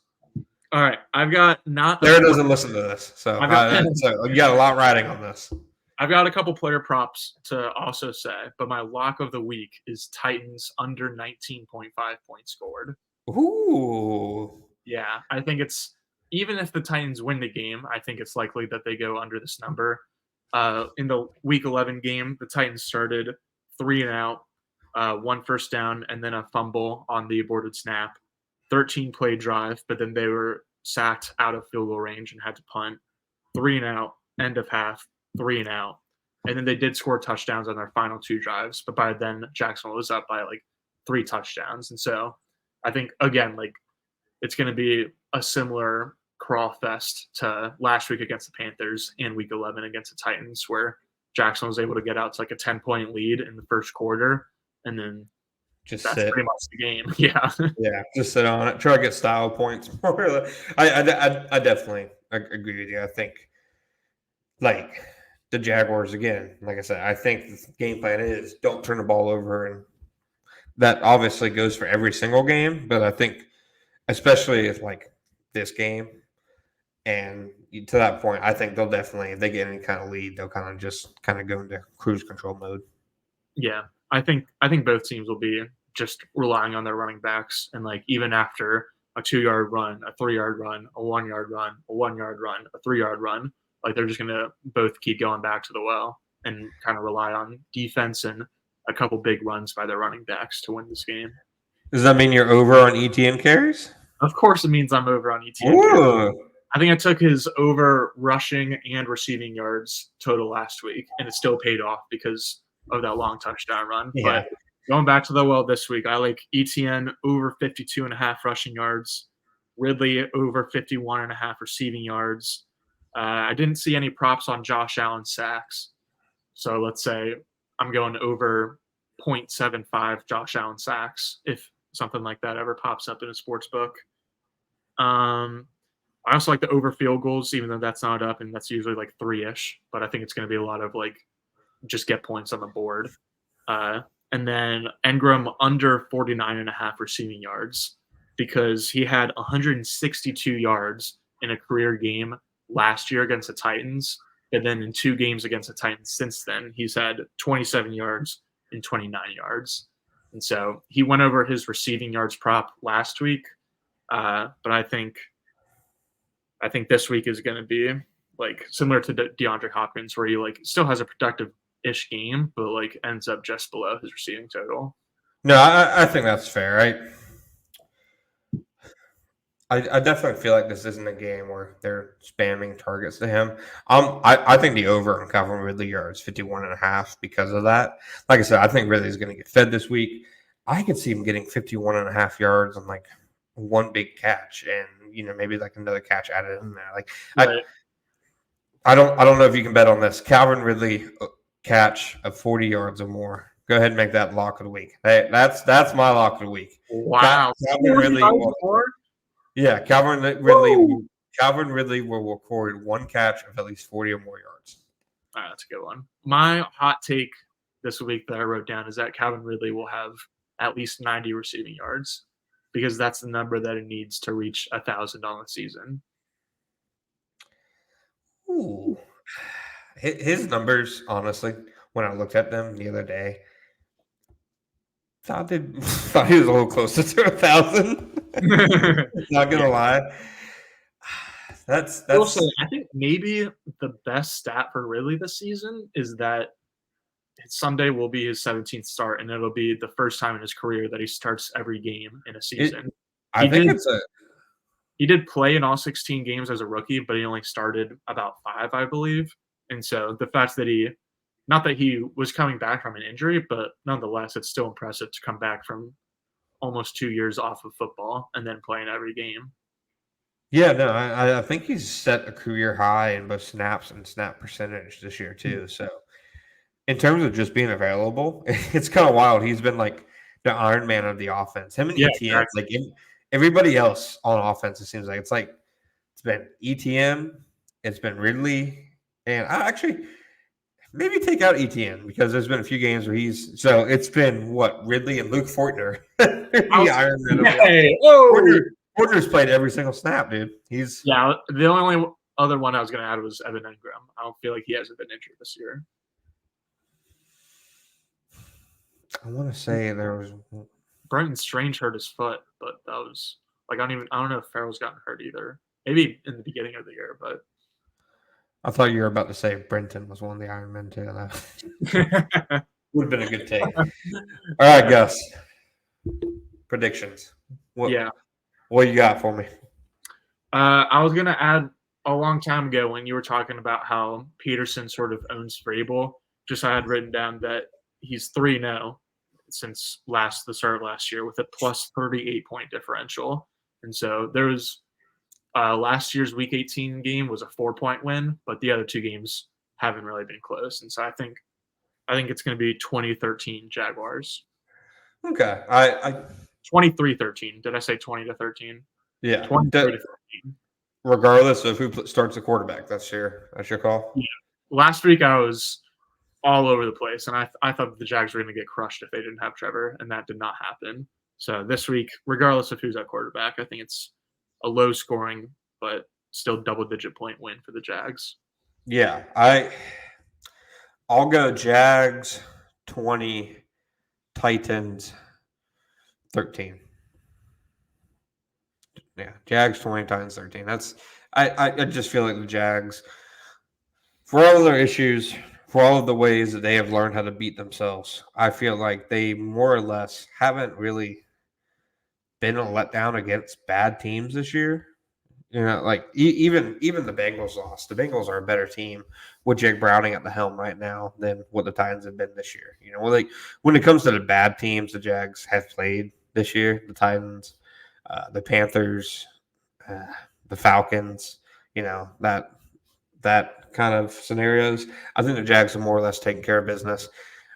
Speaker 1: All right. I've got not.
Speaker 2: Sarah doesn't listen to this, so you got a lot riding on this.
Speaker 1: I've got a couple player props to also say, but my lock of the week is Titans under 19.5 points scored.
Speaker 2: Ooh.
Speaker 1: Yeah, I think it's even if the Titans win the game, I think it's likely that they go under this number. In the Week 11 game, the Titans started 3 and out, 1 first down, and then a fumble on the aborted snap. 13-play drive, but then they were sacked out of field goal range and had to punt. 3 and out, end of half, 3 and out. And then they did score touchdowns on their final 2 drives, but by then Jacksonville was up by like 3 touchdowns. And so I think, again, like it's going to be a similar crawl fest to last week against the Panthers and Week 11 against the Titans, where Jackson was able to get out to like a 10-point lead in the first quarter, and then that's pretty much the game. Yeah.
Speaker 2: Yeah, just sit on it. Try to get style points. I definitely agree with you. I think, like, the Jaguars, again, like I said, I think the game plan is don't turn the ball over, and that obviously goes for every single game, but I think especially if, like, this game, and to that point, I think they'll definitely, if they get any kind of lead, they'll kind of go into cruise control mode.
Speaker 1: Yeah, I think both teams will be just relying on their running backs, and like even after a 2-yard run, a 3-yard run, a 1-yard run, a 1-yard run, a 3-yard run, like they're just gonna both keep going back to the well and kind of rely on defense and a couple big runs by their running backs to win this game.
Speaker 2: Does that mean you're over on ETN carries?
Speaker 1: Of course, it means I'm over on ETN carries. I think I took his over rushing and receiving yards total last week, and it still paid off because of that long touchdown run. Yeah. But going back to the well this week, I like ETN over 52.5 rushing yards, Ridley over 51.5 receiving yards. I didn't see any props on Josh Allen sacks. So let's say I'm going over 0.75 Josh Allen sacks if something like that ever pops up in a sports book. I also like the over field goals, even though that's not up, and that's usually like 3-ish. But I think it's going to be a lot of like just get points on the board. And then Engram under 49.5 receiving yards because he had 162 yards in a career game last year against the Titans. And then in 2 games against the Titans since then, he's had 27 yards and 29 yards. And so he went over his receiving yards prop last week. But I think this week is going to be like similar to DeAndre Hopkins, where he like still has a productive-ish game, but like ends up just below his receiving total.
Speaker 2: No, I think that's fair. I definitely feel like this isn't a game where they're spamming targets to him. I think the over on Calvin Ridley yards 51.5 because of that. Like I said, I think Ridley's going to get fed this week. I could see him getting 51.5 yards on like one big catch, and maybe like another catch added in there. Like
Speaker 1: Right.
Speaker 2: I don't know if you can bet on this. Calvin Ridley catch of 40 yards or more. Go ahead and make that lock of the week. Hey, that's my lock of the week.
Speaker 1: Wow.
Speaker 2: Calvin Ridley will, yeah, Calvin Ridley will record one catch of at least 40 or more yards.
Speaker 1: All right, that's a good one. My hot take this week that I wrote down is that Calvin Ridley will have at least 90 receiving yards because that's the number that it needs to reach 1,000 on the season.
Speaker 2: Ooh. His numbers, honestly, when I looked at them the other day, thought he was a little closer to 1,000. Not gonna lie. That's.
Speaker 1: Also, I think maybe the best stat for Ridley this season is that Sunday will be his 17th start, and it'll be the first time in his career that he starts every game in a season. He did play in all 16 games as a rookie, but he only started about 5, I believe. And so the fact that not that he was coming back from an injury, but nonetheless, it's still impressive to come back from almost 2 years off of football and then playing every game.
Speaker 2: Yeah, no, I think he's set a career high in both snaps and snap percentage this year too. So in terms of just being available, it's kind of wild. He's been like the Iron Man of the offense. Him and ETN,
Speaker 1: exactly.
Speaker 2: like everybody else on offense, it seems like it's been ETN, it's been Ridley, and I actually maybe take out ETN because there's been a few games where it's been Ridley and Luke Fortner. The Iron Man of the Fortner's played every single snap, dude.
Speaker 1: The only other one I was going to add was Evan Engram. I don't feel like he hasn't been injured this year.
Speaker 2: I want to say there was
Speaker 1: Brenton Strange hurt his foot, but that was like I don't know if Farrell's gotten hurt either. Maybe in the beginning of the year, but
Speaker 2: I thought you were about to say Brenton was one of the Iron Men too. Would have been a good take. All right, Gus. Predictions. What you got for me?
Speaker 1: I was gonna add a long time ago when you were talking about how Peterson sort of owns Vrabel. Just I had written down that he's 3-0 since the start of last year with a plus 38 point differential. And so there was last year's Week 18 game was a 4-point win, but the other 2 games haven't really been close. And so I think it's going to be 20-13 Jaguars.
Speaker 2: Okay, I
Speaker 1: 23-13. Did I say 20-13?
Speaker 2: Yeah,
Speaker 1: 23-13.
Speaker 2: Regardless of who starts the quarterback, that's your call.
Speaker 1: Yeah. Last week I was all over the place, and I thought the Jags were going to get crushed if they didn't have Trevor, and that did not happen. So this week, regardless of who's at quarterback, I think it's a low scoring but still double-digit point win for the Jags.
Speaker 2: Yeah, I'll go Jags 20, Titans 13. Yeah, Jags 20, Titans 13. I just feel like the Jags, for all of their issues, for all of the ways that they have learned how to beat themselves, I feel like they more or less haven't really been a letdown against bad teams this year. Like even the Bengals lost. The Bengals are a better team with Jake Browning at the helm right now than what the Titans have been this year. Like when it comes to the bad teams the Jags have played this year, the Titans, the Panthers, the Falcons, that kind of scenarios, I think the Jags are more or less taking care of business.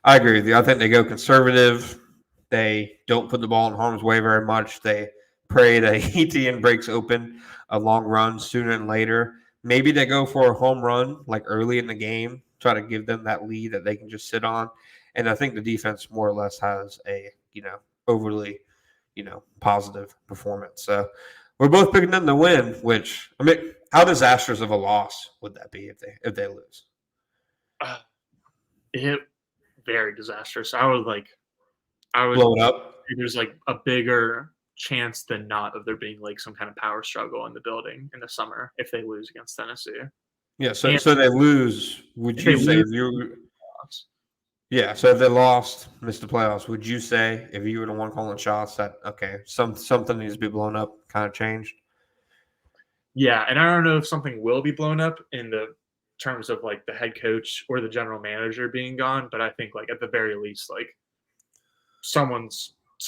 Speaker 2: I agree with you. I think they go conservative. They don't put the ball in harm's way very much. They pray that ETN breaks open a long run sooner than later. Maybe they go for a home run like early in the game try to give them that lead that they can just sit on. And I think the defense more or less has a, overly, positive performance. So we're both picking them to win, which, I mean, how disastrous of a loss would that be if they lose?
Speaker 1: It very disastrous. I would
Speaker 2: Blow it up.
Speaker 1: There's like a bigger chance than not of there being like some kind of power struggle in the building in the summer if they lose against Tennessee.
Speaker 2: Yeah, so they lose. Would you say if you? Yeah, so if they lost, missed the playoffs, would you say if you were the one calling shots that something needs to be blown up, kind of changed?
Speaker 1: Yeah, and I don't know if something will be blown up in the terms of like the head coach or the general manager being gone, but I think like at the very least, like someone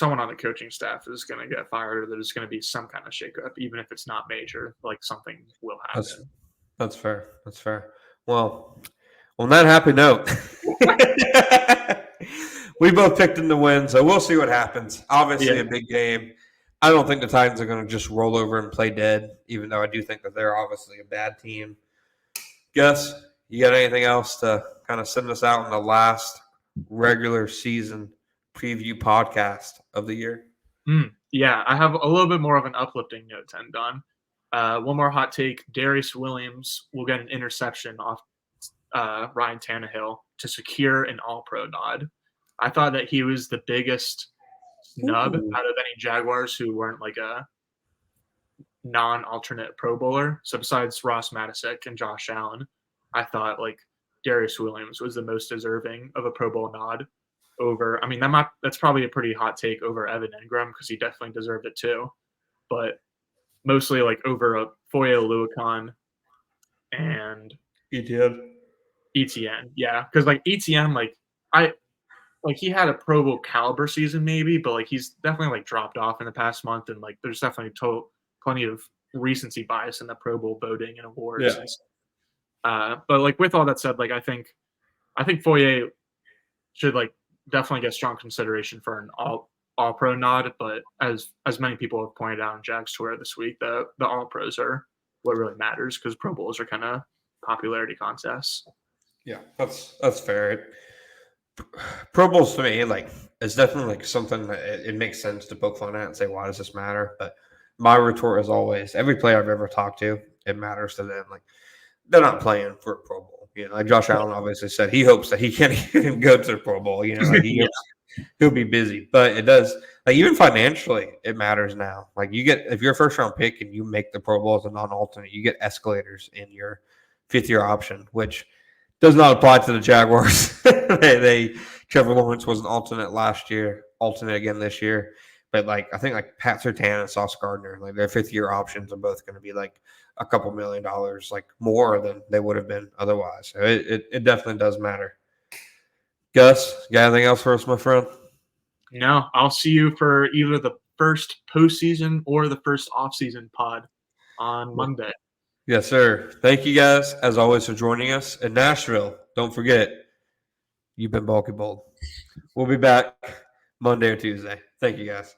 Speaker 1: on the coaching staff is going to get fired, or there's going to be some kind of shakeup, even if it's not major. Like something will happen.
Speaker 2: That's fair. That's fair. Well, on that happy note, we both picked them to win, so we'll see what happens. Obviously, a big game. I don't think the Titans are going to just roll over and play dead, even though I do think that they're obviously a bad team. Gus, you got anything else to kind of send us out in the last regular season preview podcast of the year?
Speaker 1: Yeah, I have a little bit more of an uplifting note to end on. One more hot take. Darius Williams will get an interception off Ryan Tannehill to secure an All-Pro nod. I thought that he was the biggest snub out of any Jaguars who weren't like a non-alternate Pro Bowler. So besides Ross Matisick and Josh Allen, I thought like Darius Williams was the most deserving of a Pro Bowl nod over. I mean, that's probably a pretty hot take over Evan Engram because he definitely deserved it too. But mostly like over a Foye Oluokun and ETN. Yeah, because like ETN, he had a Pro Bowl caliber season maybe, but like he's definitely like dropped off in the past month, and like there's definitely plenty of recency bias in the Pro Bowl voting and awards.
Speaker 2: Yeah.
Speaker 1: But like with all that said, like I think Foye should like definitely get strong consideration for an all pro nod. But as many people have pointed out on Jags Twitter this week, the all pros are what really matters because Pro Bowls are kind of popularity contests.
Speaker 2: Yeah, that's fair. Pro Bowls to me, like, it's definitely like something that it makes sense to poke fun at and say, why does this matter? But my retort is always, every player I've ever talked to, it matters to them. Like, they're not playing for a Pro Bowl. Like Josh Allen obviously said, he hopes that he can't even go to the Pro Bowl. Like he'll be busy. But it does, like, even financially, it matters now. Like, if you're a first round pick and you make the Pro Bowl as a non-alternate, you get escalators in your fifth-year option, which does not apply to the Jaguars. Trevor Lawrence was an alternate last year, alternate again this year. But like I think like Pat Surtain and Sauce Gardner, like their fifth-year options are both going to be like a couple $1 million, like more than they would have been otherwise. So it definitely does matter. Gus, got anything else for us, my friend?
Speaker 1: No, I'll see you for either the first postseason or the first offseason pod on Monday.
Speaker 2: Yes, sir. Thank you guys, as always, for joining us in Nashville. Don't forget, you've been Bulky Bold. We'll be back Monday or Tuesday. Thank you, guys.